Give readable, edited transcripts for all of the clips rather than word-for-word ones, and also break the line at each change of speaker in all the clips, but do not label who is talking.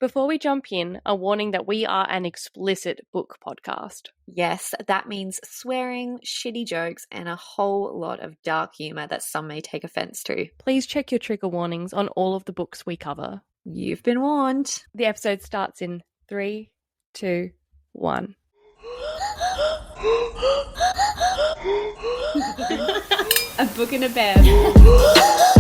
Before we jump in, a warning that we are an explicit book podcast.
Yes, that means swearing, shitty jokes, and a whole lot of dark humour that some may take offence to.
Please check your trigger warnings on all of the books we cover.
You've been warned.
The episode starts in 3, 2, 1.
A book and a bev.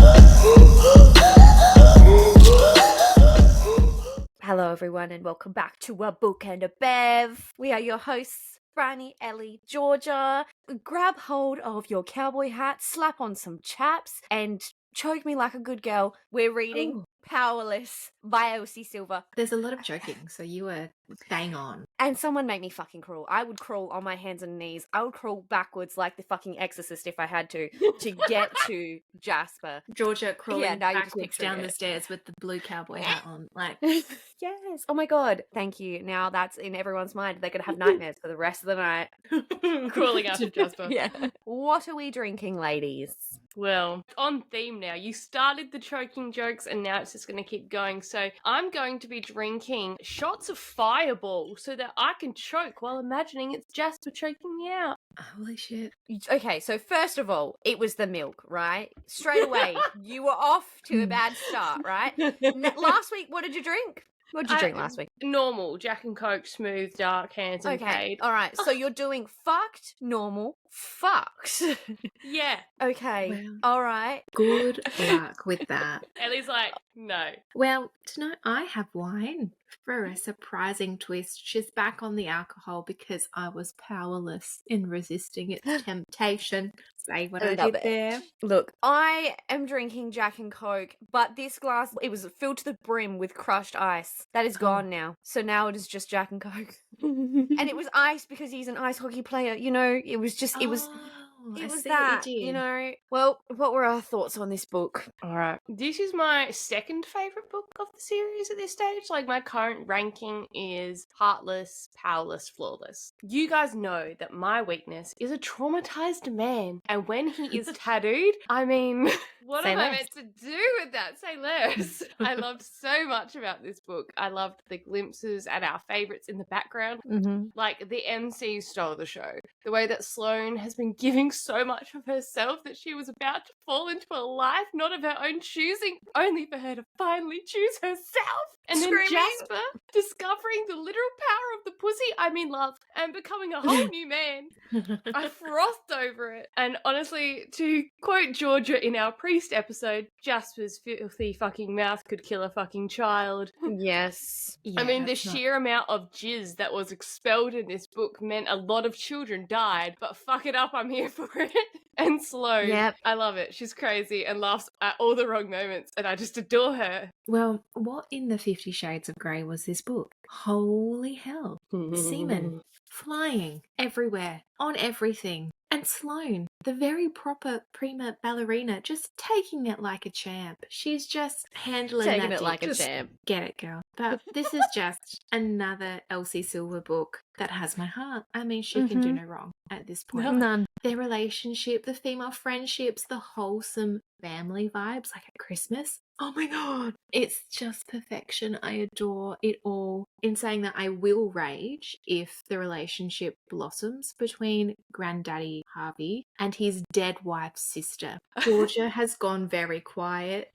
Hello everyone and welcome back to A Book and a Bev. We are your hosts, Franny, Ellie, Georgia. Grab hold of your cowboy hat, slap on some chaps, and choke me like a good girl. We're reading Powerless by Elsie Silver.
There's a lot of joking, so you were bang on.
And someone made me fucking crawl. I would crawl on my hands and knees. I would crawl backwards like the fucking Exorcist if I had to get to Jasper.
Georgia crawling backwards down the
it.
stairs with the blue cowboy hat on. Like,
yes. Oh my god. Thank you. Now that's in everyone's mind. They're going to have nightmares for the rest of the night.
Crawling after Jasper.
Yeah. What are we drinking, ladies?
Well, on theme now. You started the choking jokes and now it's just going to keep going. So I'm going to be drinking shots of Fireball so that I can choke while imagining it's Jasper choking me out.
holy shit.
Okay, so first of all, it was the milk, right? Straight away, you were off to a bad start, right? Last week, what did you drink? What did you drink last week?
Normal, Jack and Coke, smooth, dark, hands and
Okay, all right. So you're doing fucked, normal, fucked.
Yeah.
Okay,
Well,
all right.
Good luck with that.
Ellie's like, no.
Well, tonight I have wine for a surprising twist. She's back on the alcohol because I was powerless in resisting its temptation. Say what I
Love
did
it.
there.
Look, I am drinking Jack and Coke, but this glass, it was filled to the brim with crushed ice. That is gone now. So now it is just Jack and Coke. And it was ice because he's an ice hockey player, you know? It was just, it was that, you know? Well, what were our thoughts on this book?
All right. This is my second favourite book of the series at this stage. Like, my current ranking is Heartless, Powerless, Flawless. You guys know that my weakness is a traumatized man. And when he is tattooed, I mean, what
Say
am I
less.
meant to do with that? Say less. I loved so much about this book. I loved the glimpses at our favourites in the background.
Mm-hmm.
Like, the MC stole the show. The way that Sloane has been giving so much of herself that she was about to fall into a life not of her own choosing, only for her to finally choose herself. And
Screaming.
then Jasper discovering the literal power of the pussy, I mean love, and becoming a whole new man. I frothed over it. And honestly, to quote Georgia in our Priest episode, Jasper's filthy fucking mouth could kill a fucking child.
Yes.
I mean, the sheer amount of jizz that was expelled in this book meant a lot of children died, but fuck it up, I'm here for it. And Sloane,
Yep.
I love it. She's crazy and laughs at all the wrong moments, and I just adore her.
Well, what in the 50 Shades of Grey was this book? Holy hell. Semen flying everywhere, on everything. And Sloane, the very proper prima ballerina, just taking it like a champ. She's just handling
Taking
that
it like a
just
champ.
Get it, girl. But this is just another Elsie Silver book that has my heart. I mean, she can do no wrong at this point.
None.
Their relationship, the female friendships, the wholesome family vibes, like at Christmas. Oh my god. It's just perfection. I adore it all. In saying that, I will rage if the relationship blossoms between Granddaddy Harvey and his dead wife's sister. Georgia has gone very quiet.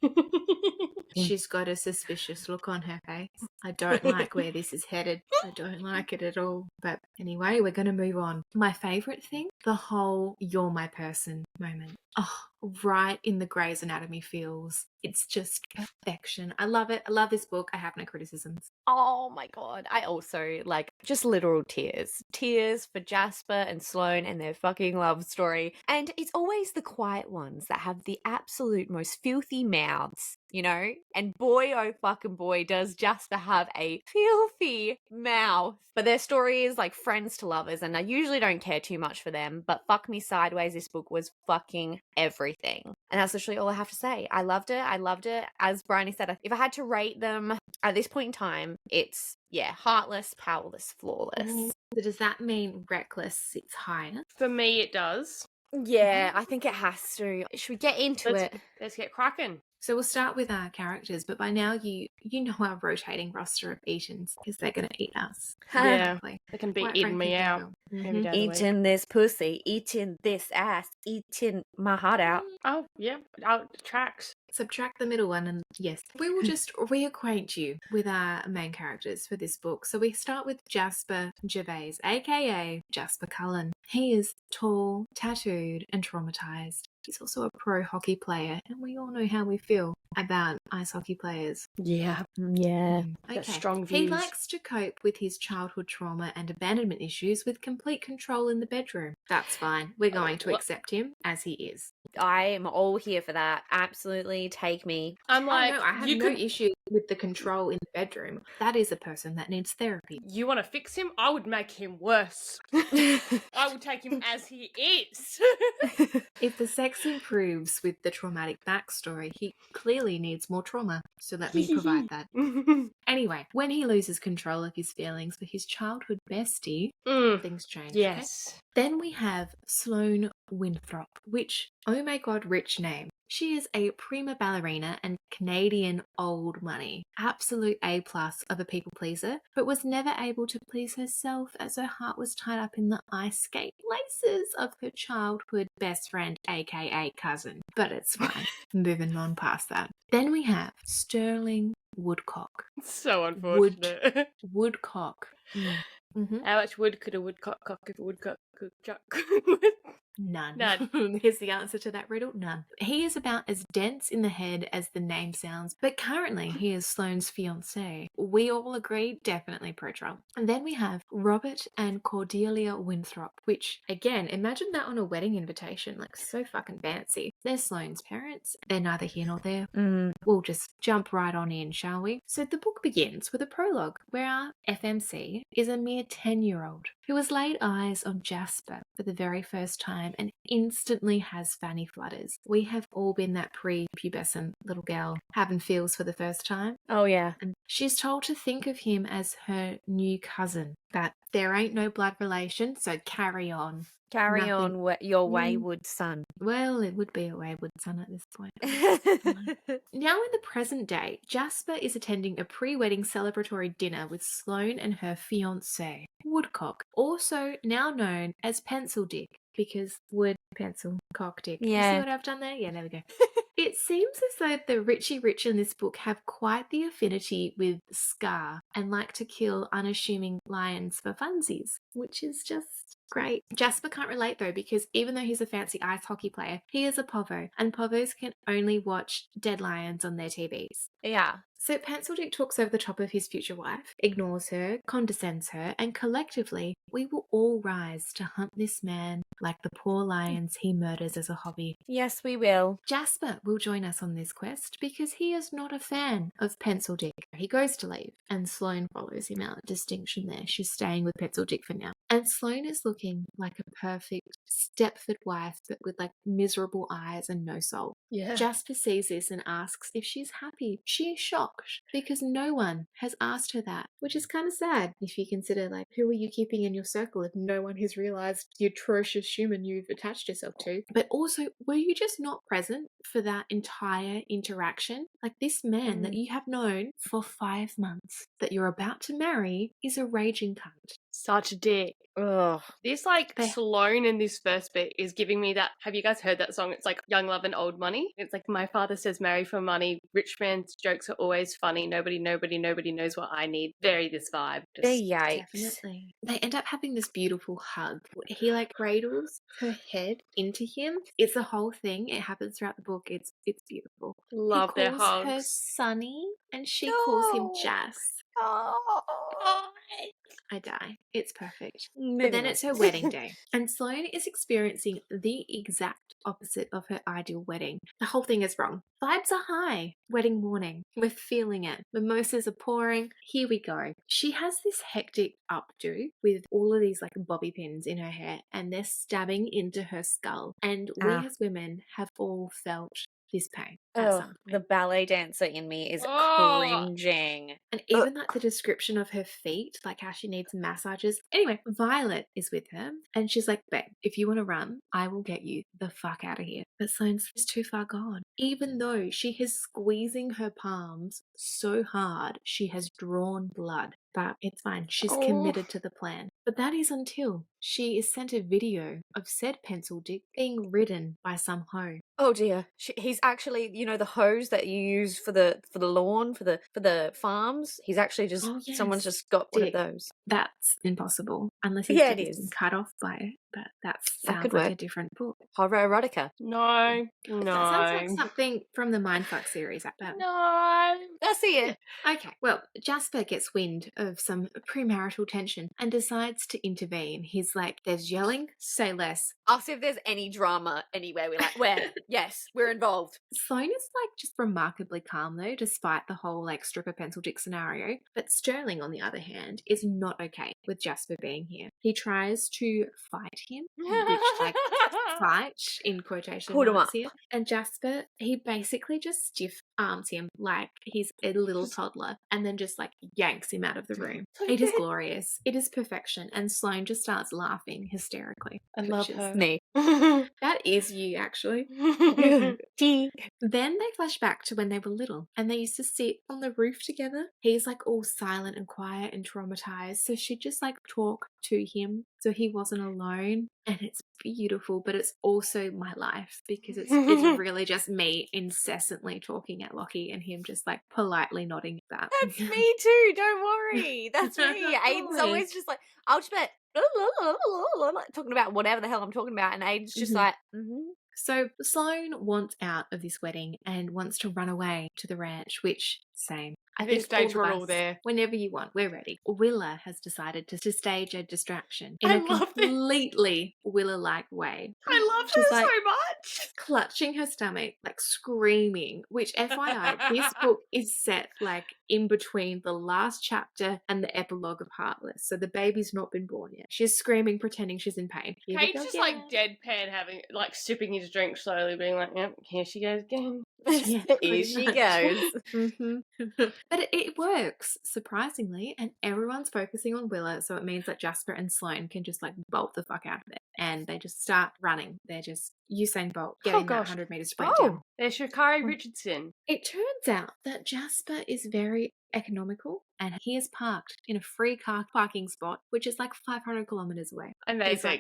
She's got a suspicious look on her face. I don't like where this is headed. I don't like it at all. But anyway, we're going to move on. My favourite thing, the whole "you're my person" moment. Oh, right in the Grey's Anatomy feels. It's just perfection. I love it. I love this book. I have no criticisms.
Oh my god. I also like just literal tears. Tears for Jasper and Sloane and their fucking love story. And it's always the quiet ones that have the absolute most filthy mouths, you know? And boy, oh fucking boy, does Jasper have a filthy mouth. But their story is like friends to lovers, and I usually don't care too much for them, but fuck me sideways, this book was fucking everything. And that's literally all I have to say. I loved it. I loved it. As Bryony said, if I had to rate them at this point in time, it's, yeah, Heartless, Powerless, Flawless.
So does that mean Reckless sits higher?
For me, it does.
Yeah, I think it has to. Should we get into it?
Let's get cracking.
So we'll start with our characters, but by now you know our rotating roster of Eatons because they're going to eat us.
Yeah.
Frankly.
They can be
Quite
eating
frankly,
me
they
out
will.
every day of the week.
Eating this pussy, eating this ass, eating my heart out.
Oh, yeah. Out tracks.
Subtract the middle one and yes. We will just reacquaint you with our main characters for this book. So we start with Jasper Gervais, aka Jasper Cullen. He is tall, tattooed, and traumatized. He's also a pro hockey player, and we all know how we feel about ice hockey players.
Yeah.
Yeah.
Okay.
Strong
He
views.
likes to cope with his childhood trauma and abandonment issues with complete control in the bedroom. That's fine. We're going to accept him as he is.
I am all here for that. Absolutely take me.
I'm like,
oh no, I have no issue with the control in the bedroom. That is a person that needs therapy.
You want to fix him? I would make him worse. I would take him as he is.
If the sex improves with the traumatic backstory, he clearly needs more trauma. So let me provide that. Anyway, when he loses control of his feelings for his childhood bestie, things change.
Yes.
Okay? Then we have Sloane Winthrop, which, oh my god, rich name. She is a prima ballerina and Canadian old money. Absolute A+ of a people pleaser, but was never able to please herself as her heart was tied up in the ice skate laces of her childhood best friend, aka cousin. But it's fine. Moving on past that. Then we have Sterling Woodcock.
So unfortunate.
Woodcock.
How much wood could a woodcock cock if a woodcock could chuck?
None.
None.
Here's the answer to that riddle. None. He is about as dense in the head as the name sounds, but currently he is Sloane's fiancé. We all agree, definitely pro-Trump. And then we have Robert and Cordelia Winthrop, which, again, imagine that on a wedding invitation, like so fucking fancy. They're Sloane's parents. They're neither here nor there. We'll just jump right on in, shall we? So the book begins with a prologue where our FMC is a mere 10-year-old who has laid eyes on Jasper for the very first time and instantly has fanny flutters. We have all been that pre-pubescent little girl having feels for the first time.
Oh, yeah.
And she's told to think of him as her new cousin, that there ain't no blood relation, so carry on.
Carry on your wayward son.
Well, it would be a wayward son at this point. Now in the present day, Jasper is attending a pre-wedding celebratory dinner with Sloane and her fiancé, Woodcock, also now known as Pencil Dick, because wood, pencil, cock, dick.
Yeah.
You see what I've done there? Yeah, there we go. It seems as though the Richie Rich in this book have quite the affinity with Scar and like to kill unassuming lions for funsies, which is just great. Jasper can't relate though, because even though he's a fancy ice hockey player, he is a povo, and povos can only watch dead lions on their TVs.
Yeah.
So Pencil Dick talks over the top of his future wife, ignores her, condescends her, and collectively, we will all rise to hunt this man like the poor lions he murders as a hobby.
Yes, we will.
Jasper will join us on this quest because he is not a fan of Pencil Dick. He goes to leave, and Sloane follows him out. Distinction there. She's staying with Pencil Dick for now. And Sloane is looking like a perfect Stepford wife, but with like miserable eyes and no soul.
Yeah.
Jasper sees this and asks if she's happy. She is shocked because no one has asked her that, which is kind of sad if you consider, like, who are you keeping in your circle if no one has realized the atrocious human you've attached yourself to? But also, were you just not present for that entire interaction? Like, this man that you have known for 5 months that you're about to marry is a raging cunt.
Such a dick.
Ugh.
This, like, Sloane in this first bit is giving me that. Have you guys heard that song? It's like Young Love and Old Money. It's like, my father says marry for money. Rich man's jokes are always funny. Nobody knows what I need. Very this vibe.
Yikes.
Definitely. They end up having this beautiful hug. He like cradles her head into him. It's a whole thing. It happens throughout the book. It's beautiful.
Love
he
their
calls her
hugs.
Sonny, and she calls him Jas.
Oh.
I die. It's perfect.
Moving
But then
on.
it's her wedding day, and Sloane is experiencing the exact opposite of her ideal wedding. The whole thing is wrong. Vibes are high. Wedding morning. We're feeling it. Mimosas are pouring. Here we go. She has this hectic updo with all of these like bobby pins in her hair, and they're stabbing into her skull. And we as women have all felt this pain at
Oh,
some point.
the ballet dancer in me is
Oh.
cringing.
And even like the description of her feet, like how she needs massages. Anyway, Violet is with her and she's like, babe, if you want to run, I will get you the fuck out of here. But Sloane's just too far gone. Even though she is squeezing her palms so hard, she has drawn blood. But it's fine. She's
Oh.
committed to the plan. But that is until she is sent a video of said pencil dick being ridden by some hoe.
Oh dear, he's actually, you know, the hose that you use for the lawn, for the farms. He's actually just
Oh, yes.
someone's just got one of
Dick.
those.
That's impossible. Unless his
Yeah,
dick
it
has been
is.
cut off by it. But that
That
sounds
could
like
work.
a different book.
Horror erotica.
No.
That sounds like
No.
something from the Mindfuck series.
No.
I see it.
Okay, well, Jasper gets wind of some premarital tension and decides to intervene. He's like, there's yelling, say less.
Ask if there's any drama anywhere. We're like, where? Yes, we're involved.
Sloane is like just remarkably calm though, despite the whole like stripper pencil dick scenario. But Sterling, on the other hand, is not okay with Jasper being here. He tries to fight him, which like fight in quotation
Put him
marks
up.
here. And Jasper, he basically just stiff arms him like he's a little toddler and then just like yanks him out of the room. It is glorious. It is perfection. And Sloane just starts laughing hysterically.
I love
which is-
her.
Me.
That is you, actually.
Tea.
Then they flash back to when they were little and they used to sit on the roof together. He's like all silent and quiet and traumatized. So she'd just like talk to him so he wasn't alone. And it's beautiful, but it's also my life because it's really just me incessantly talking at Lockie and him just like politely nodding back.
That's me too. Don't worry. That's me. Aiden's
Totally.
always just like, I'll just bet talking about whatever the hell I'm talking about, and Aiden's just like,
So Sloane wants out of this wedding and wants to run away to the ranch, which, same. I
At this
think all
stage,
of
we're
us,
all there.
whenever you want, we're ready. Willa has decided to stage a distraction in
I
a
love this.
completely Willa-like way.
I love
She's
her
like
so much.
clutching her stomach, like screaming, which FYI, this book is set like in between the last chapter and the epilogue of Heartless. So the baby's not been born yet. She's screaming, pretending she's in pain. Here we
Kate's
go
just
again.
like deadpan, having like sipping his drink slowly, being like, "Yep, here she goes again."
Yeah,
Here
pretty
she
much.
goes.
But it works, surprisingly, and everyone's focusing on Willa, so it means that Jasper and Sloane can just like bolt the fuck out of it. And they just start running. They're just Usain Bolt getting that
gosh.
100-meter sprint down.
There's Sha'Carri Richardson.
It turns out that Jasper is very economical and he is parked in a free car parking spot, which is like 500 kilometers away.
Amazing.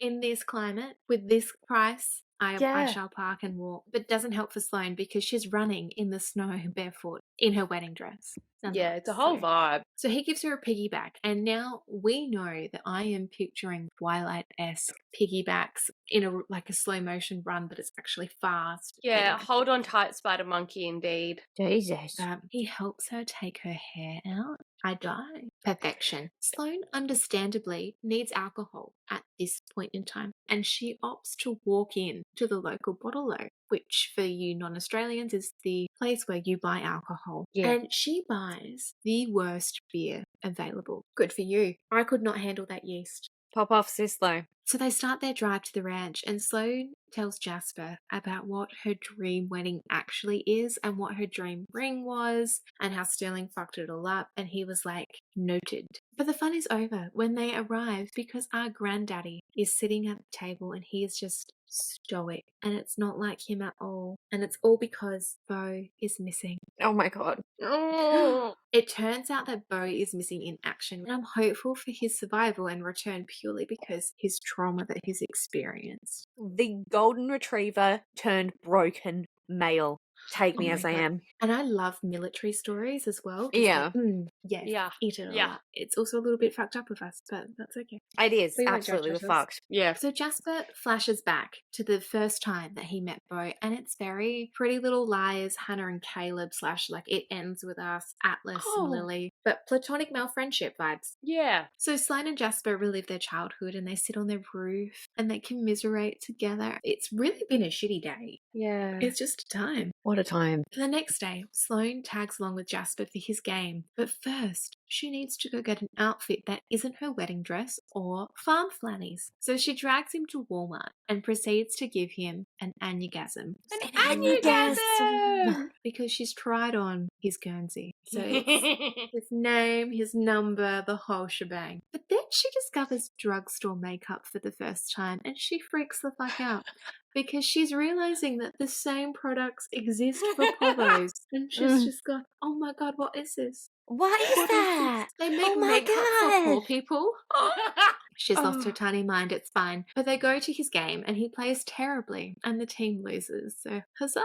In this climate, with this price, I
Yeah.
shall park and walk. But it doesn't help for Sloane because she's running in the snow barefoot in her wedding dress.
Yeah, it's a whole vibe.
So he gives her a piggyback, and now we know that I am picturing Twilight-esque piggybacks in a slow motion run, but it's actually fast.
Yeah,
Anyway.
hold on tight, Spider Monkey, indeed.
Jesus.
He helps her take her hair out. I die. Perfection. Sloane understandably needs alcohol at this point in time, and she opts to walk in to the local bottle-o, which for you non-Australians is the place where you buy alcohol.
Yeah.
And she buys the worst beer available. Good for you. I could not handle that yeast.
Pop off, sis, though.
So they start their drive to the ranch, and Sloane tells Jasper about what her dream wedding actually is and what her dream ring was and how Sterling fucked it all up. And he was like, noted. But the fun is over when they arrive because our granddaddy is sitting at the table and he is just stoic and it's not like him at all. And it's all because Bo is missing.
Oh my god.
Oh.
It turns out that Bo is missing in action, and I'm hopeful for his survival and return purely because his trauma that he's experienced.
The golden retriever turned broken male. Take me
Oh
as
my
I
God.
am.
And I love military stories as well. 'Cause
Yeah.
yes,
Yeah.
eat it all
Yeah.
up. It's also a little bit fucked up of us, but that's okay.
It is.
We won't
Absolutely.
judge
We're
ourselves.
fucked.
Yeah.
So Jasper flashes back to the first time that he met Bo, and it's very Pretty Little Liars, Hannah and Caleb / like it ends with us, Atlas
Oh.
and Lily, but platonic male friendship vibes.
Yeah.
So Sloane and Jasper relive their childhood and they sit on their roof and they commiserate together. It's really been a shitty day.
Yeah.
It's just a time.
What a time.
The next day, Sloane tags along with Jasper for his game, but first, she needs to go get an outfit that isn't her wedding dress or farm flannies. So she drags him to Walmart and proceeds to give him an anugasm.
An
anugasm!
Because she's tried on his Guernsey. So it's his name, his number, the whole shebang. But then she discovers drugstore makeup for the first time and she freaks the fuck out. Because she's realizing that the same products exist for povos. And she's just gone, oh my god, what is this?
What is that?
They make
Oh my
makeup for poor
God.
people. She's lost her
Oh.
tiny mind, it's fine. But they go to his game and he plays terribly and the team loses. So huzzah!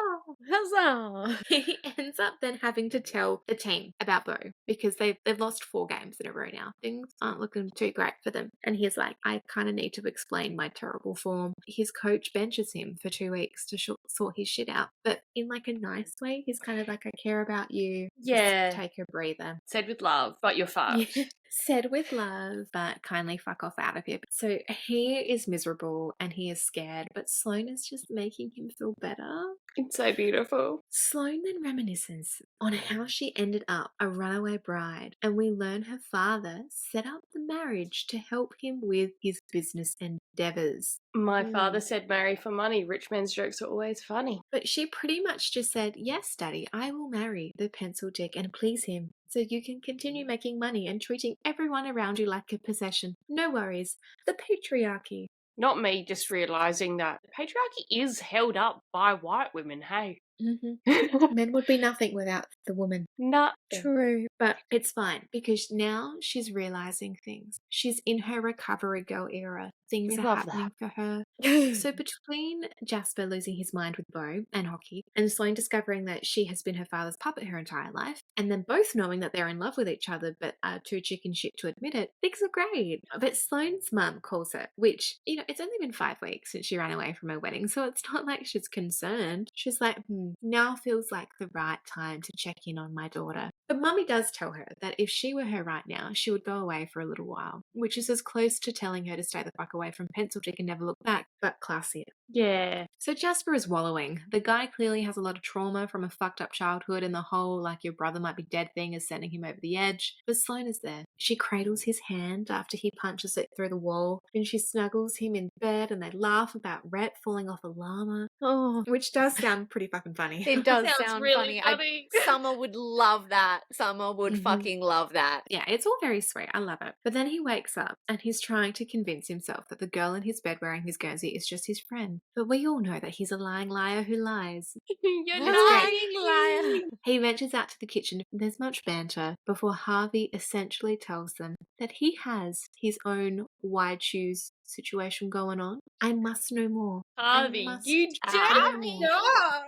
Huzzah!
He ends up then having to tell the team about Bo because they've lost 4 games in a row now. Things aren't looking too great for them. And he's like, I kind of need to explain my terrible form. His coach benches him for 2 weeks to sort his shit out. But in like a nice way, he's kind of like, I care about you.
Yeah.
Just take a breather.
Said with love, but you're fucked.
Yeah. Said with love, but kindly fuck off out of here. So he is miserable and he is scared, but Sloane is just making him feel better.
It's so beautiful.
Sloane then reminisces on how she ended up a runaway bride, and we learn her father set up the marriage to help him with his business endeavours.
My father said marry for money. Rich men's jokes are always funny.
But she pretty much just said, yes, Daddy, I will marry the pencil dick and please him so you can continue making money and treating everyone around you like a possession. No worries. The patriarchy.
Not me just realising that patriarchy is held up by white women, hey?
Men would be nothing without the woman.
Not
True.
But it's fine because now she's realising things. She's in her recovery girl era. Things
We
are
love
happening for her.
true.
So between Jasper losing his mind with Bo and hockey, and Sloane discovering that she has been her father's puppet her entire life, and then both knowing that they're in love with each other but are too chicken shit to admit it, things are great. But Sloane's mum calls her, which, you know, it's only been 5 weeks since she ran away from her wedding, so it's not like she's concerned. She's like, now feels like the right time to check in on my daughter. But Mummy does tell her that if she were her right now, she would go away for a little while, which is as close to telling her to stay the fuck away from Pencil Dick and never look back, but classier.
Yeah.
So Jasper is wallowing. The guy clearly has a lot of trauma from a fucked up childhood, and the whole like your brother might be dead thing is sending him over the edge. But Sloane is there. She cradles his hand after he punches it through the wall, and she snuggles him in bed, and they laugh about Rhett falling off a llama,
Oh,
which does sound pretty fucking funny.
it does
Sounds
sound
really
funny.
funny.
Summer would love that. Summer would
Mhm.
fucking love that.
Yeah, it's all very sweet. I love it. But then he wakes up and he's trying to convince himself that the girl in his bed wearing his Guernsey is just his friend. But we all know that he's a lying liar who lies.
You're
That's
Lying
lying.
liar.
He ventures out to the kitchen. There's much banter before Harvey essentially tells them that he has his own wide shoes situation going on. I must know more.
Harvey,
must
you
have
dirty
more.
dog.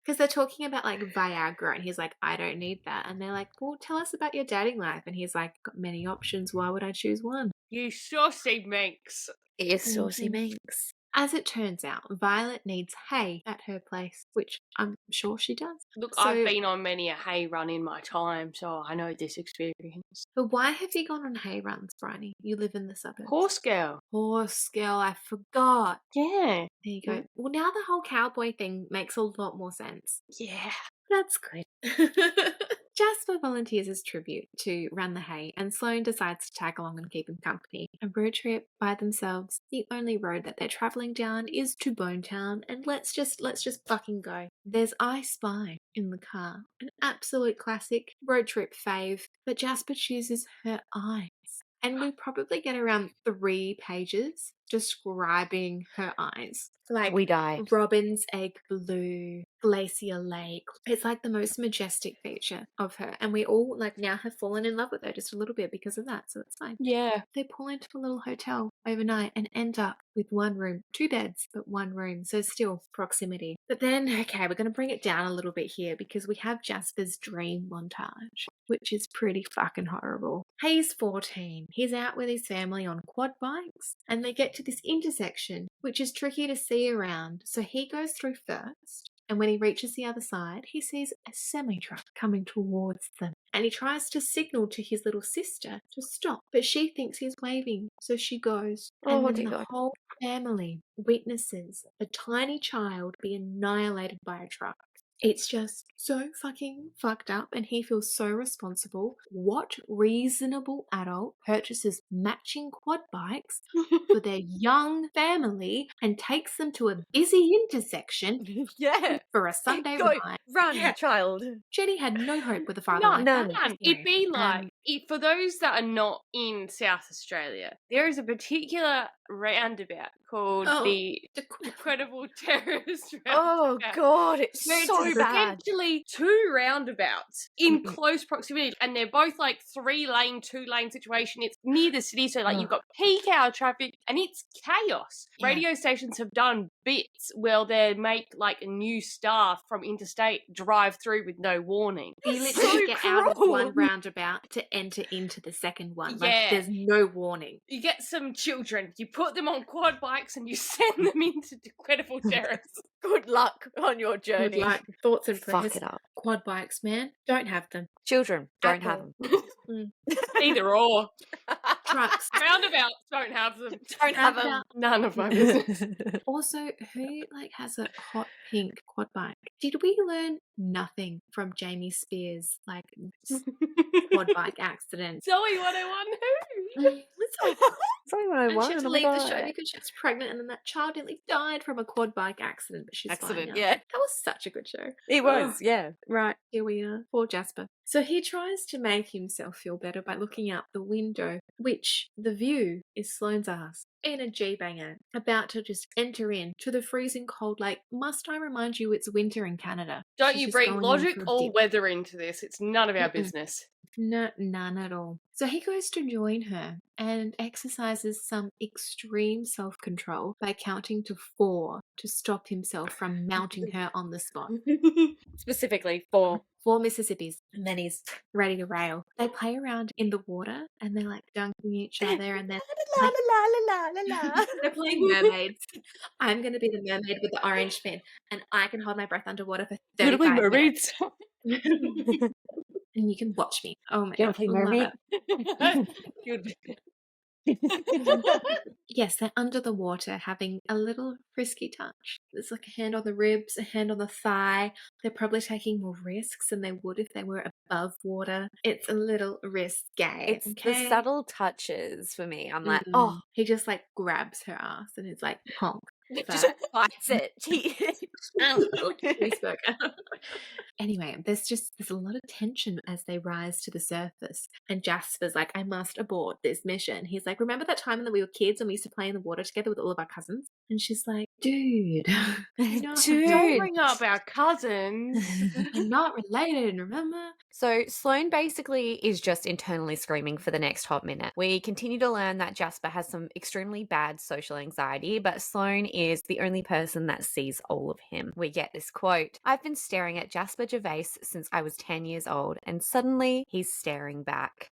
Because they're talking about like Viagra, and he's like, I don't need that. And they're like, well, tell us about your dating life. And he's like, got many options. Why would I choose one?
You saucy minx.
It's saucy
Mhm.
minx.
As it turns out, Violet needs hay at her place, which I'm sure she does.
Look,
So-
I've been on many a hay run in my time, so I know this experience.
But why have you gone on hay runs, Bryony? You live in the suburbs.
Horse girl.
Horse girl, I forgot.
Yeah.
There you go. Well, now the whole cowboy thing makes a lot more sense.
Yeah.
That's good. Jasper volunteers as tribute to run the hay, and Sloane decides to tag along and keep him company. A road trip by themselves. The only road that they're traveling down is to Bonetown, and let's just fucking go. There's I Spy in the car, an absolute classic road trip fave, but Jasper chooses her eyes. And we probably get around 3 pages describing her eyes. Like
We die.
robin's egg blue, glacier lake. It's like the most majestic feature of her. And we all like now have fallen in love with her just a little bit because of that. So it's fine.
Yeah.
They pull into a little hotel overnight and end up with 1 room, 2 beds, but 1 room. So still proximity. But then, okay, we're going to bring it down a little bit here because we have Jasper's dream montage, which is pretty fucking horrible. He's 14. He's out with his family on quad bikes and they get to this intersection, which is tricky to see around. So he goes through first. And when he reaches the other side, he sees a semi-truck coming towards them. And he tries to signal to his little sister to stop, but she thinks he's waving, so she goes.
Oh,
And then
dear
the
God.
whole family witnesses a tiny child be annihilated by a truck. It's just so fucking fucked up, and he feels so responsible. What reasonable adult purchases matching quad bikes for their young family and takes them to a busy intersection
Yeah.
for a Sunday
Go,
ride?
run,
Yeah.
child.
Jenny had no hope with a father like
None.
that.
It'd be like,
Um,
for those that are not in South Australia, there is a particular roundabout called the Incredible Terrorist
Oh,
Roundabout.
God, it's
Where
so
it's
bad.
essentially two roundabouts in
Mm-mm.
close proximity, and they're both like 3-lane, 2-lane situation. It's near the city, so like you've got peak hour traffic, and it's chaos.
Yeah.
Radio stations have done bits where they make like new staff from interstate drive through with no warning.
You
That's
literally
so
get out of
cruel.
one roundabout to enter into the second one. Like,
Yeah.
there's no warning.
You get some children, you put them on quad bikes, and you send them into Incredible Terrorists.
Good luck on your journey.
Good luck. Thoughts and
Fuck
prayers.
it up.
Quad bikes, man. Don't have them.
Children, don't
At
have
all.
them.
Either or.
Trucks.
Roundabouts, don't have them.
Don't have them.
Roundabout.
None of my business.
Also, who like has a hot pink quad bike? Did we learn nothing from Jamie Spears' like quad bike accident?
Zoe 101 who?
Sorry when I
And
won.
she had to
oh my
leave the show
God.
because she was pregnant, and then that child nearly died from a quad bike accident. But she's fine
Accident,
now.
yeah.
That was such a good show.
It was, yeah.
Right, here we are. Poor Jasper. So he tries to make himself feel better by looking out the window, which the view is Sloane's ass in a G-banger, about to just enter in to the freezing cold lake. Must I remind you, it's winter in Canada.
Don't
She's
you
just
bring
going in
logic
for a
or
dip.
weather into this. It's none of our
Mm-mm.
business.
No, none at all. So he goes to join her and exercises some extreme self-control by counting to 4 to stop himself from mounting her on the spot.
Specifically for
4 Mississippis, and then he's ready to rail. They play around in the water, and they're like dunking each other, and then
la la la la la la.
they're playing mermaids. I'm going to be the mermaid with the orange fin, and I can hold my breath underwater for 35 minutes. And you can watch me. Oh my god,
play
love
mermaid?
it.
Good.
Yes, they're under the water having a little frisky touch. There's like a hand on the ribs, a hand on the thigh. They're probably taking more risks than they would if they were above water. It's a little risque.
It's
okay?
the subtle touches for me. I'm like, oh,
He just like grabs her ass and is like, honk.
just
Fat.
bites it.
Cheeseburger. Anyway, there's a lot of tension as they rise to the surface. And Jasper's like, I must abort this mission. He's like, remember that time when we were kids and we used to play in the water together with all of our cousins? And she's like, dude.
Don't bring up our cousins.
We're not related, remember?
So Sloane basically is just internally screaming for the next hot minute. We continue to learn that Jasper has some extremely bad social anxiety, but Sloane is the only person that sees all of him. We get this quote, I've been staring at Jasper Gervais since I was 10 years old, and suddenly he's staring back.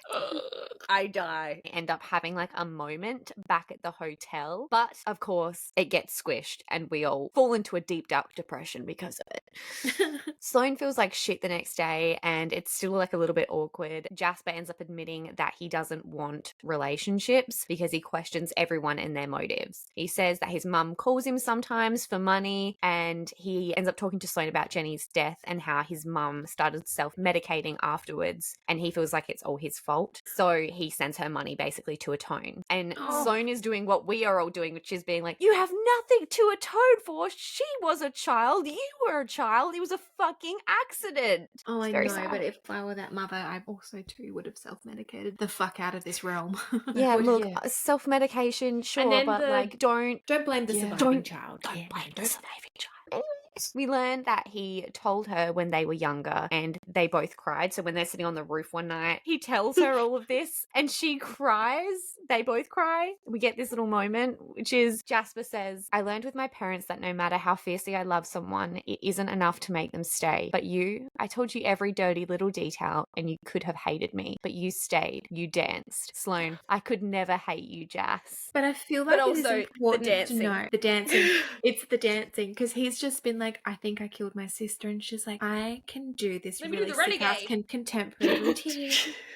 I die. We end up having like a moment back at the hotel, but of course it gets squished and we all fall into a deep dark depression because of it. Sloane feels like shit the next day and it's still like a little bit awkward. Jasper ends up admitting that he doesn't want relationships because he questions everyone and their motives. He says that his mum calls him sometimes for money, and he ends up talking to Sloane about Jenny's death and how his mum started self-medicating afterwards and he feels like it's all his fault. So he sends her money basically to atone. And Sloane is doing what we are all doing, which is being like, you have nothing to atone for. She was a child. You were a child. It was a fucking accident.
Oh, I
very
know,
sad.
but if I were that mother, I also too would have self-medicated the fuck out of this realm.
Yeah,
Well,
look,
yeah.
self-medication, sure,
then
but like, don't
blame the
Yeah.
surviving child.
blame the surviving child. We learned that he told her when they were younger and they both cried. So when they're sitting on the roof one night, he tells her all of this and she cries. They both cry. We get this little moment, which is Jasper says, I learned with my parents that no matter how fiercely I love someone, it isn't enough to make them stay. But you, I told you every dirty little detail and you could have hated me, but you stayed. You danced. Sloane, I could never hate you, Jas.
But I feel like
But
it is
also the
important to
dancing.
know the dancing. It's the dancing because he's just been like, I think I killed my sister, and she's like, I can do this
Let me do
really
the
sick ass
renegade.
contemporary routine.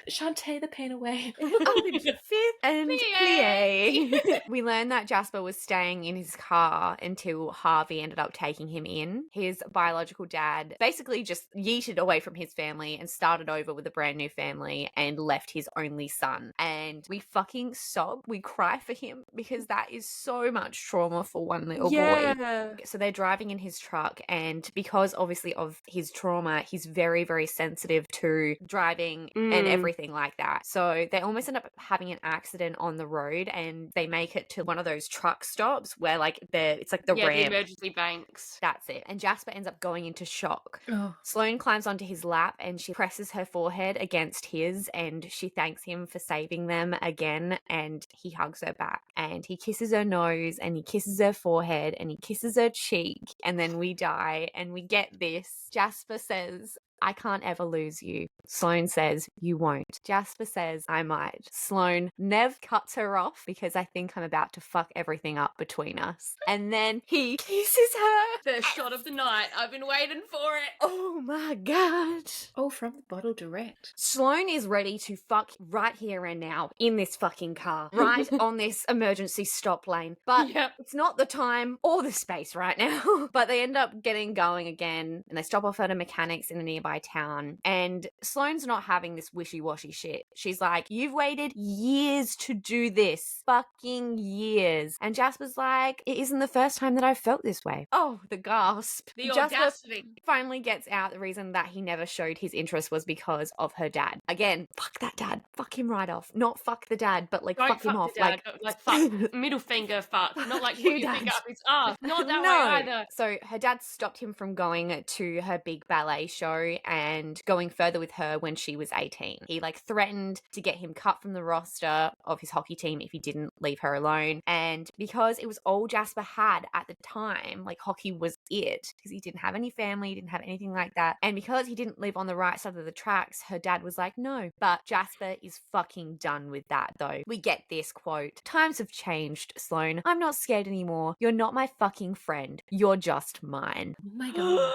Shantae the pain away.
Fifth and
Plie.
plie. We learned that Jasper was staying in his car until Harvey ended up taking him in. His biological dad basically just yeeted away from his family and started over with a brand new family and left his only son. And we fucking sob. We cry for him because that is so much trauma for one little boy. So they're driving in his truck, and because obviously of his trauma, he's very, very sensitive to driving and everything like that. So they almost end up having an accident on the road, and they make it to one of those truck stops where like it's like the
Yeah, the
ramp.
emergency banks.
That's it. And Jasper ends up going into shock.
Oh.
Sloane climbs onto his lap and she presses her forehead against his, and she thanks him for saving them again, and he hugs her back and he kisses her nose and he kisses her forehead and he kisses her cheek, and then we die and we get this. Jasper says, I can't ever lose you. Sloane says, you won't. Jasper says, I might. Sloane Nev cuts her off because I think I'm about to fuck everything up between us. And then he kisses her.
First shot of the night. I've been waiting for it.
Oh my God.
Oh, from the bottle direct.
Sloane is ready to fuck right here and now in this fucking car, right on this emergency stop lane. But it's not the time or the space right now. But they end up getting going again, and they stop off at a mechanic's in a nearby town. And Sloane's not having this wishy-washy shit. She's like, you've waited years to do this. Fucking years. And Jasper's like, it isn't the first time that I've felt this way. Oh, the gasp.
The
Jasper
audacity.
finally gets out the reason that he never showed his interest was because of her dad. Again, fuck that dad. Fuck him right off. Not fuck the dad, but like
Don't
fuck him
fuck
off.
the dad, like fuck. Middle finger fuck. Not like put
you,
your finger
Dad.
up his ass. Not that
No.
way either.
So her dad stopped him from going to her big ballet show and going further with her when she was 18. He like threatened to get him cut from the roster of his hockey team if he didn't leave her alone. And because it was all Jasper had at the time, like hockey was it, because he didn't have any family, he didn't have anything like that. And because he didn't live on the right side of the tracks, her dad was like, no. But Jasper is fucking done with that though. We get this quote. Times have changed, Sloane. I'm not scared anymore. You're not my fucking friend. You're just mine.
Oh my God.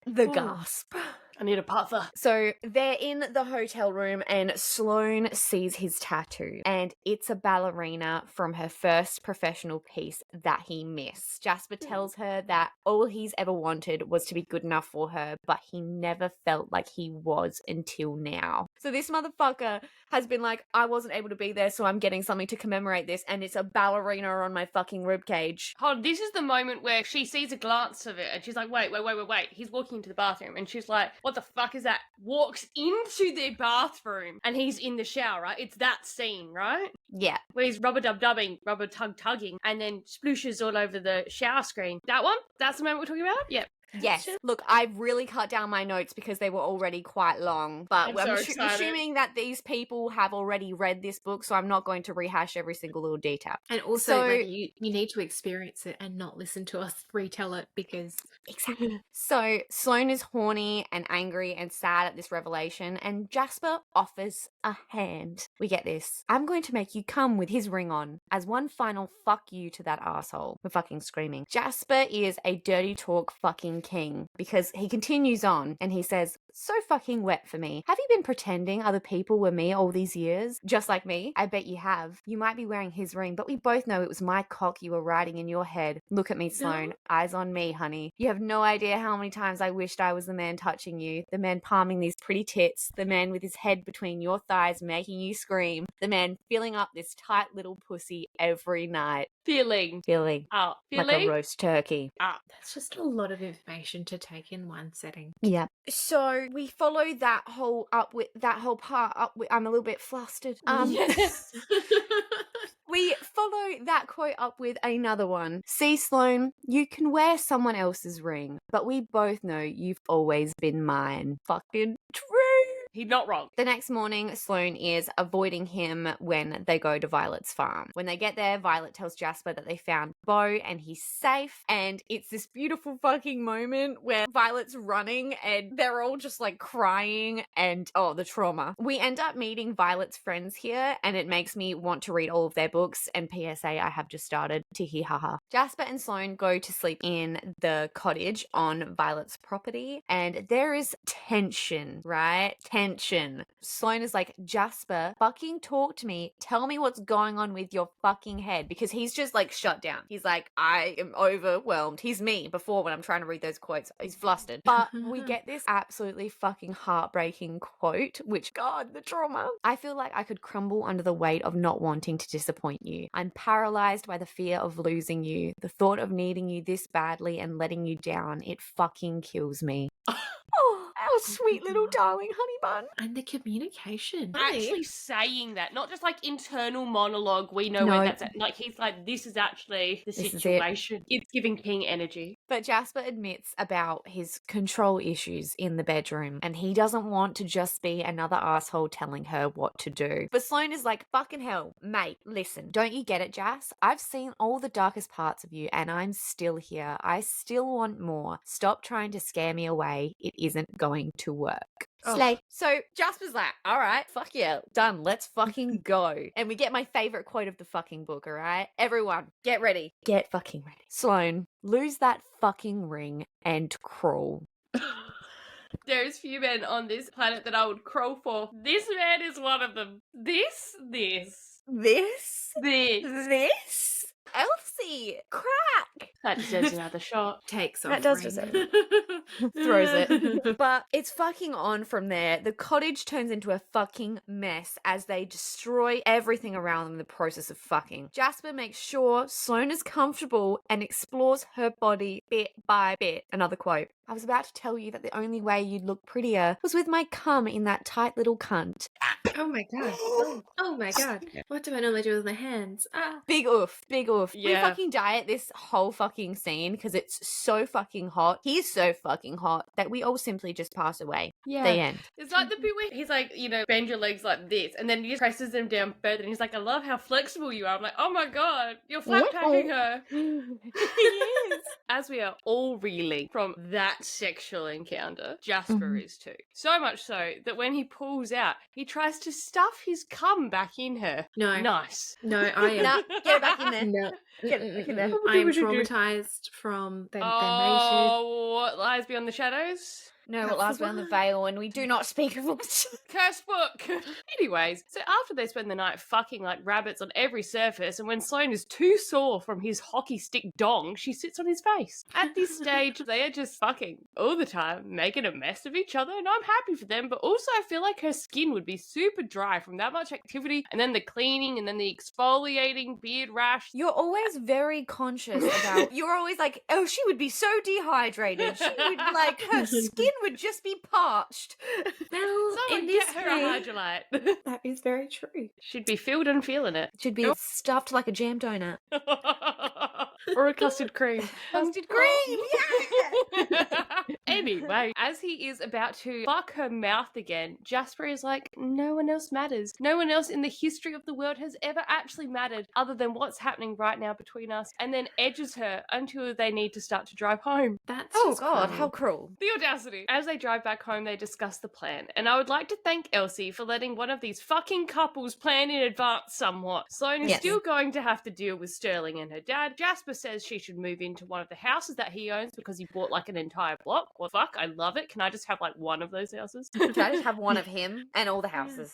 The
Oh.
gasp.
I need a puffer.
So they're in the hotel room and Sloane sees his tattoo, and it's a ballerina from her first professional piece that he missed. Jasper tells her that all he's ever wanted was to be good enough for her, but he never felt like he was until now. So this motherfucker has been like, I wasn't able to be there, so I'm getting something to commemorate this, and it's a ballerina on my fucking ribcage.
Hold on, this is the moment where she sees a glance of it and she's like, wait. He's walking into the bathroom and she's like, what the fuck is that? Walks into their bathroom and he's in the shower, right? It's that scene, right?
Yeah.
Where he's rubber tugging, and then splooshes all over the shower screen. That one? That's the moment we're talking about? Yep.
Yes. Look, I've really cut down my notes because they were already quite long. But
I'm so excited.
assuming that these people have already read this book, so I'm not going to rehash every single little detail.
And also,
So-
like, you need to experience it and not listen to us retell it because...
Exactly. So Sloane is horny and angry and sad at this revelation, and Jasper offers a hand. We get this. I'm going to make you come with his ring on as one final fuck you to that asshole. We're fucking screaming. Jasper is a dirty talk fucking king because he continues on and he says, so fucking wet for me. Have you been pretending other people were me all these years? Just like me? I bet you have. You might be wearing his ring, but we both know it was my cock you were riding in your head. Look at me, Sloane. Eyes on me, honey. You have no idea how many times I wished I was the man touching you, the man palming these pretty tits, the man with his head between your thighs making you scream, the man filling up this tight little pussy every night.
Feeling.
Like a roast turkey.
That's just a lot of information to take in one setting.
Yeah. So we follow that whole part up with, I'm a little bit flustered.
Yes.
We follow that quote up with another one. See, Sloane, you can wear someone else's ring, but we both know you've always been mine. Fucking true.
He's not wrong.
The next morning, Sloane is avoiding him when they go to Violet's farm. When they get there, Violet tells Jasper that they found Bo and he's safe. And it's this beautiful fucking moment where Violet's running and they're all just like crying and oh, the trauma. We end up meeting Violet's friends here and it makes me want to read all of their books. And PSA, I have just started to hear haha. Jasper and Sloane go to sleep in the cottage on Violet's property and there is tension, right? Tension. Sloane is like, Jasper, fucking talk to me. Tell me what's going on with your fucking head because he's just like shut down. He's like, I am overwhelmed. He's me before when I'm trying to read those quotes. He's flustered. But we get this absolutely fucking heartbreaking quote, which, God, the trauma. I feel like I could crumble under the weight of not wanting to disappoint you. I'm paralyzed by the fear of losing you. The thought of needing you this badly and letting you down, it fucking kills me. Oh, our sweet little darling honey bun.
And the communication.
Actually saying that, not just like internal monologue, we know
No.
where that's at. Like, he's like, this is actually the
This is it.
situation. It's giving King energy.
But Jasper admits about his control issues in the bedroom and he doesn't want to just be another asshole telling her what to do. But Sloane is like, fucking hell, mate, listen, don't you get it, Jas? I've seen all the darkest parts of you and I'm still here. I still want more. Stop trying to scare me away. It isn't going to work.
Oh.
Slay. So Jasper's like, all right, fuck yeah, done. Let's fucking go. And we get my favorite quote of the fucking book, all right? Everyone, get ready. Get fucking ready. Sloane, lose that fucking ring and crawl.
There's few men on this planet that I would crawl for. This man is one of them. This.
Elsie, crack.
That deserves another shot.
Takes off.
That does
ring.
deserve Throws it. But it's fucking on from there. The cottage turns into a fucking mess as they destroy everything around them in the process of fucking. Jasper makes sure Sloane is comfortable and explores her body bit by bit. Another quote. I was about to tell you that the only way you'd look prettier was with my cum in that tight little cunt.
Oh my god. Oh my god. What do I normally do with my hands? Ah.
Big oof. Big oof.
Yeah.
We fucking die at this whole fucking scene because it's so fucking hot. He's so fucking hot that we all simply just pass away.
Yeah.
The end.
It's like the bit where he's like, bend your legs like this, and then he just presses them down further, and he's like, I love how flexible you are. I'm like, oh my god, you're flat packing her.
He is.
As we are all reeling from that sexual encounter, Jasper is too. So much so that when he pulls out, he tries to stuff his cum back in her.
No.
Nice.
No, I am.
Nah, get it back in there.
No.
Get it back in there.
I am traumatized from they made
Oh, what lies beyond the shadows?
No,
That's
it lies
the
beyond the
one.
veil, and we do not speak of it.
Curse book. Anyways, so after they spend the night fucking like rabbits on every surface, and when Sloane is too sore from his hockey stick dong, she sits on his face. At this stage, they are just fucking all the time, making a mess of each other, and I'm happy for them, but also I feel like her skin would be super dry from that much activity, and then the cleaning, and then the exfoliating beard rash.
You're always very conscious about. You're always like, oh, she would be so dehydrated. She would like her skin would just be parched.
Well,
Someone
in this
get her a
way,
Hydrolite.
that is very true.
She'd be filled and feeling it.
Should be stuffed like a jam donut.
Or a custard cream.
Custard cream, yeah.
Anyway, as he is about to fuck her mouth again, Jasper is like, no one else matters. No one else in the history of the world has ever actually mattered other than what's happening right now between us, and then edges her until they need to start to drive home.
That's
Oh
just
God,
cruel.
how cruel.
The audacity. As they drive back home, they discuss the plan, and I would like to thank Elsie for letting one of these fucking couples plan in advance somewhat. Sloane is
Yes.
still going to have to deal with Sterling and her dad. Jasper says she should move into one of the houses that he owns because he bought like an entire block. Well, fuck, I love it. Can I just have like one of those houses?
Can I just have one of him and all the houses?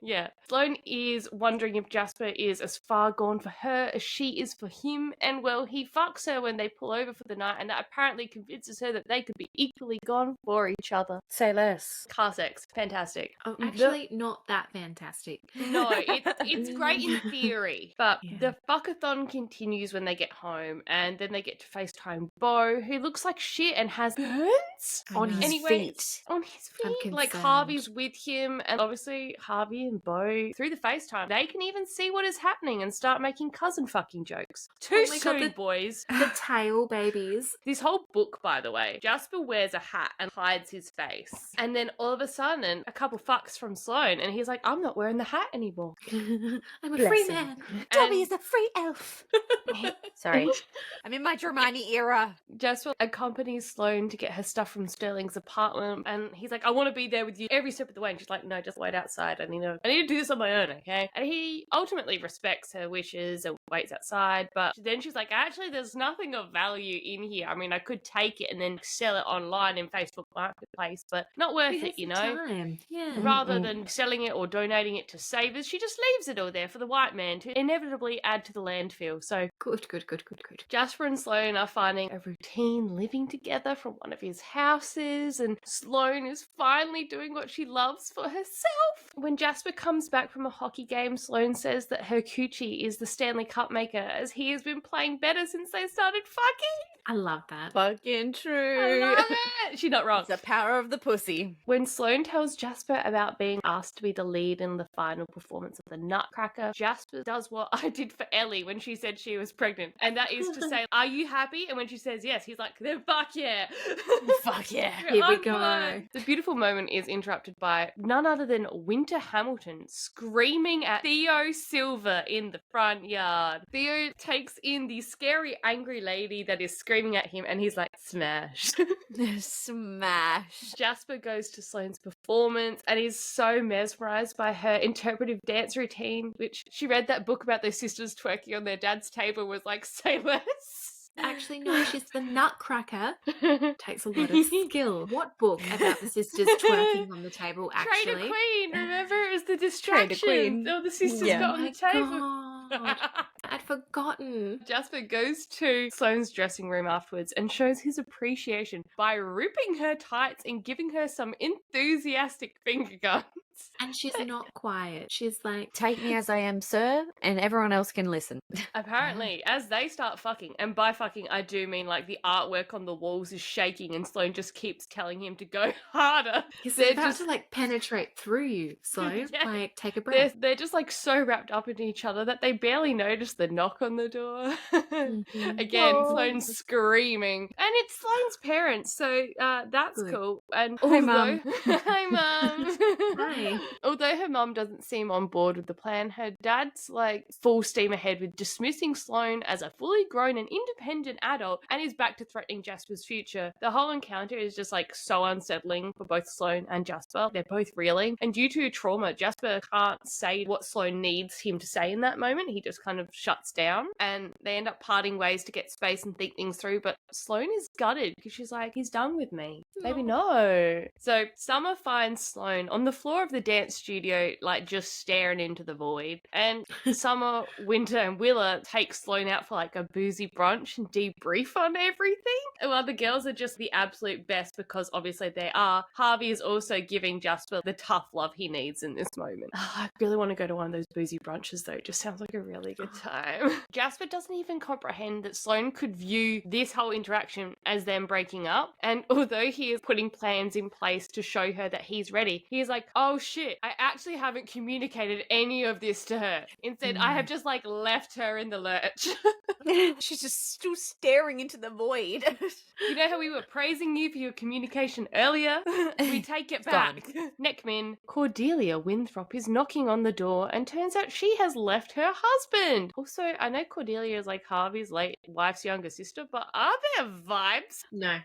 Yeah. Sloane is wondering if Jasper is as far gone for her as she is for him, and well, he fucks her when they pull over for the night, and that apparently convinces her that they could be equally gone for each other.
Say less.
Car sex. Fantastic.
Oh, actually, not that fantastic.
No, it's great in theory, but
Yeah.
the fuckathon continues when they get home, and then they get to FaceTime Bo, who looks like shit and has burns pants.
I
On
know.
his
Anyways,
feet.
on his
I'm
feet, like
concerned.
Harvey's with him, and obviously Harvey and Bo, through the FaceTime, they can even see what is happening and start making cousin fucking jokes. Too
Oh my God,
soon, boys.
The tail babies.
This whole book, by the way, Jasper wears a hat and hides his face. And then all of a sudden, a couple fucks from Sloane, and he's like, I'm not wearing the hat anymore.
I'm a
Bless
free
him.
man.
Dobby
And
is a free elf. Sorry. I'm in my Hermione era.
Jasper accompanies Sloane to get her stuff from Sterling's apartment, and he's like, I want to be there with you every step of the way. And she's like, no, just wait outside. I need to do this on my own, okay? And he ultimately respects her wishes and waits outside, but then she's like, actually, there's nothing of value in here. I mean, I could take it and then sell it online in Facebook Marketplace, but not worth
Who
it,
has
you
the
know?
time? Yeah.
Rather than selling it or donating it to savers, she just leaves it all there for the white man to inevitably add to the landfill. So
Good.
Jasper and Sloane are finding a routine living together from one of his houses, and Sloane is finally doing what she loves for herself. When Jasper comes back from a hockey game, Sloane says that her coochie is the Stanley Cup maker, as he has been playing better since they started fucking.
I love that.
Fucking
I
true.
love it. She's not wrong.
It's the power of the pussy.
When Sloane tells Jasper about being asked to be the lead in the final performance of the Nutcracker, Jasper does what I did for Ellie when she said she was pregnant, and that is to say, are you happy? And when she says yes, he's like, then fuck yeah.
Fuck yeah.
Here we
On
go.
board. The beautiful moment is interrupted by none other than Winter Hamilton screaming at Theo Silver in the front yard. Theo takes in the scary, angry lady that is screaming at him, and he's like, smash.
Smash.
Jasper goes to Sloane's performance and is so mesmerized by her interpretive dance routine, which she read that book about their sisters twerking on their dad's table, was like, say less.
Actually, no, she's the Nutcracker. Takes a lot of skill. What book about the sisters twerking on the table, actually?
Trader Queen, remember? It was the distraction.
Queen.
Oh, the sisters
Yeah.
got
Oh
on the
my
table.
God. I'd forgotten.
Jasper goes to Sloane's dressing room afterwards and shows his appreciation by ripping her tights and giving her some enthusiastic finger guns.
And she's not quiet. She's like,
Take me as I am, sir, and everyone else can listen.
Apparently, as they start fucking, and by fucking I do mean like the artwork on the walls is shaking and Sloane just keeps telling him to go harder.
he's
They're
about
just-
to like penetrate through you. So,
Yeah.
like, take a breath.
They're just like so wrapped up in each other that they barely notice the knock on the door.
Mhm.
Again,
Oh.
Sloane's screaming. And it's Sloane's parents, so that's
Good.
cool. And
Hi, Mum.
Hi, Mum.
Hi.
Although her mum doesn't seem on board with the plan, her dad's like full steam ahead with dismissing Sloane as a fully grown and independent adult, and is back to threatening Jasper's future. The whole encounter is just like so unsettling for both Sloane and Jasper. They're both reeling, and due to trauma, Jasper can't say what Sloane needs him to say in that moment. He just kind of shuts down, and they end up parting ways to get space and think things through. But Sloane is gutted because she's like, he's done with me. Maybe no. So Summer finds Sloane on the floor of the dance studio, like just staring into the void. And Summer, Winter, and Willa take Sloane out for like a boozy brunch and debrief on everything. While the girls are just the absolute best because obviously they are. Harvey is also giving Jasper the tough love he needs in this moment. I really want to go to one of those boozy brunches though. It just sounds like a really good time. Jasper doesn't even comprehend that Sloane could view this whole interaction as them breaking up. And although he is putting plans in place to show her that he's ready, he's like, oh shit, I actually haven't communicated any of this to her. Instead, I have just like left her in the lurch.
She's just still staring into the void.
You know how we were praising you for your communication earlier? We take it back. Neckmin, Cordelia Winthrop is knocking on the door, and turns out she has left her husband. Also, I know Cordelia is like Harvey's late wife's younger sister, but are there vibes?
No.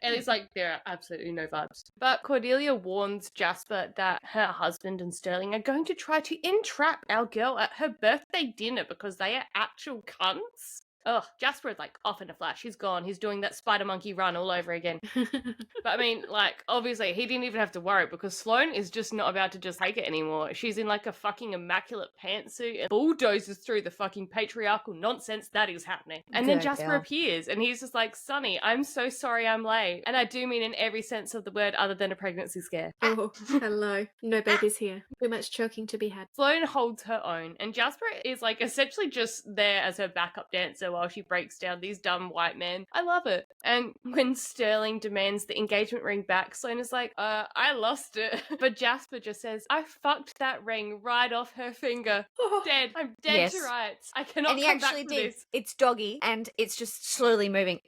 And it's like, there are absolutely no vibes. But Cordelia warns Jasper that her husband and Sterling are going to try to entrap our girl at her birthday dinner because they are actual cunts. Ugh, Jasper is like off in a flash. He's gone. He's doing that spider monkey run all over again. But I mean, like, obviously he didn't even have to worry because Sloane is just not about to just take it anymore. She's in like a fucking immaculate pantsuit and bulldozes through the fucking patriarchal nonsense that is happening. And then
Good
Jasper
girl.
appears and he's just like, Sonny, I'm so sorry I'm late. And I do mean in every sense of the word other than a pregnancy scare.
Oh, hello. No babies here. Too much choking to be had.
Sloane holds her own, and Jasper is like essentially just there as her backup dancer while while she breaks down these dumb white men. I love it. And when Sterling demands the engagement ring back, Sloane is like, I lost it. But Jasper just says, I fucked that ring right off her finger. Dead. I'm dead
Yes.
to rights. I cannot
And he
come back
actually
from
did.
this.
It's doggy, and it's just slowly moving.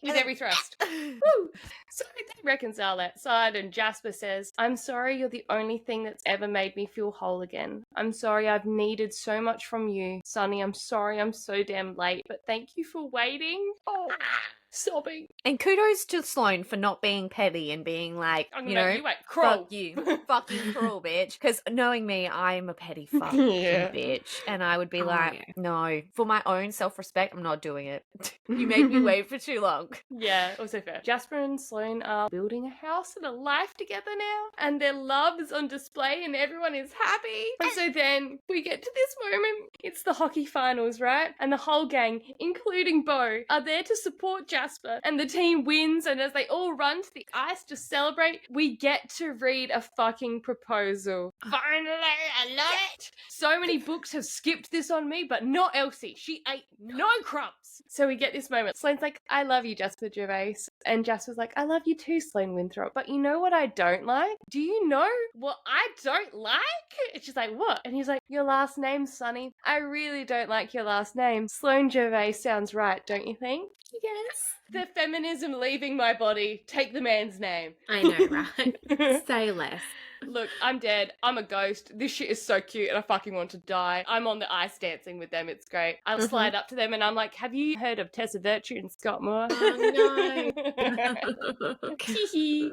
With every thrust. Woo! So they reconcile that side, and Jasper says, I'm sorry you're the only thing that's ever made me feel whole again. I'm sorry I've needed so much from you. Sonny, I'm sorry I'm so damn late, but thank you for waiting. Oh, sobbing.
And kudos to Sloane for not being petty and being like,
I'm
you
gonna
know,
make you wait. Crawl.
fuck you. Fucking cruel, bitch. Because knowing me, I'm a petty fucking
Yeah.
bitch. And I would be
Oh,
like,
yeah.
no, for my own self-respect, I'm not doing it. You made me wait for too long.
Yeah, also fair. Jasper and Sloane are building a house and a life together now, and their love is on display and everyone is happy. And so then we get to this moment. It's the hockey finals, right? And the whole gang, including Bo, are there to support Jasper, and the team wins, and as they all run to the ice to celebrate, we get to read a fucking proposal. Finally, I love it! So many books have skipped this on me, but not Elsie. She ate no crumbs. So we get this moment. Sloane's like, I love you, Jasper Gervais. And Jasper's like, I love you too, Sloane Winthrop. But you know what I don't like? Do you know what I don't like? And she's like, what? And he's like, your last name, Sonny. I really don't like your last name. Sloane Gervais sounds right, don't you think?
Yes.
The feminism leaving my body. Take the man's name.
I know, right? Say less.
Look, I'm dead. I'm a ghost. This shit is so cute and I fucking want to die. I'm on the ice dancing with them. It's great. I'll slide up to them and I'm like, have you heard of Tessa Virtue and Scott Moore?
Oh,
no.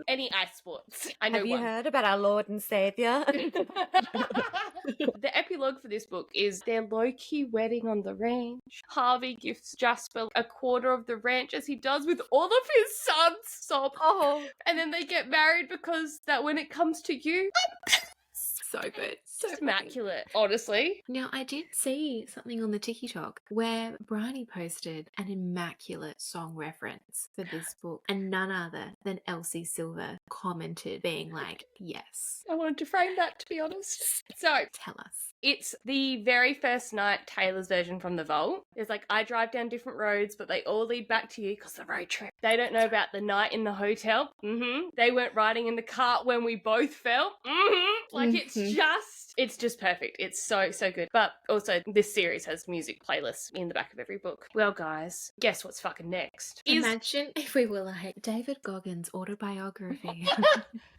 Any ice sports? I know
Have you
one.
heard about our Lord and Saviour?
The epilogue for this book is their low-key wedding on the ranch. Harvey gifts Jasper a quarter of the ranch as he does with all of his sons. Sob.
Oh.
And then they get married because that when it comes to you,
So good. So
it's immaculate, honestly.
Now, I did see something on the TikTok where Bryony posted an immaculate song reference for this book, and none other than Elsie Silver commented, being like, yes.
I wanted to frame that, to be honest. So,
Tell us.
it's the very first night, Taylor's version from the vault. It's like, I drive down different roads, but they all lead back to you because the road trip. They don't know about the night in the hotel. They weren't riding in the cart when we both fell. Like, it's just perfect. It's so good. But also, this series has music playlists in the back of every book. Well, guys, guess what's fucking next?
Imagine if we were like David Goggins' autobiography.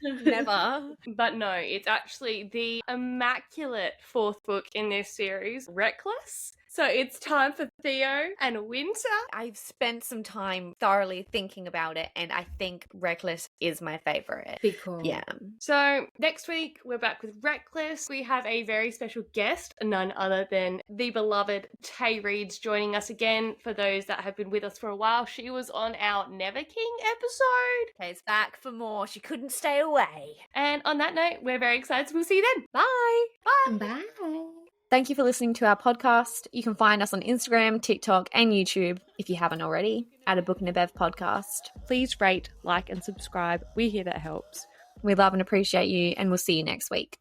Never.
But no, it's actually the immaculate fourth book in this series, Reckless. So it's time for Theo and Winter.
I've spent some time thoroughly thinking about it, and I think Reckless is my favorite.
Be cool.
Yeah.
So next week, we're back with Reckless. We have a very special guest, none other than the beloved Tay Reeds joining us again. For those that have been with us for a while, she was on our Never King episode.
Tay's back for more. She couldn't stay away.
And on that note, we're very excited. So we'll see you then.
Bye.
Bye.
Bye.
Thank you for listening to our podcast. You can find us on Instagram, TikTok, and YouTube, if you haven't already, at A Book and a Bev podcast.
Please rate, like, and subscribe. We hear that helps.
We love and appreciate you, and we'll see you next week.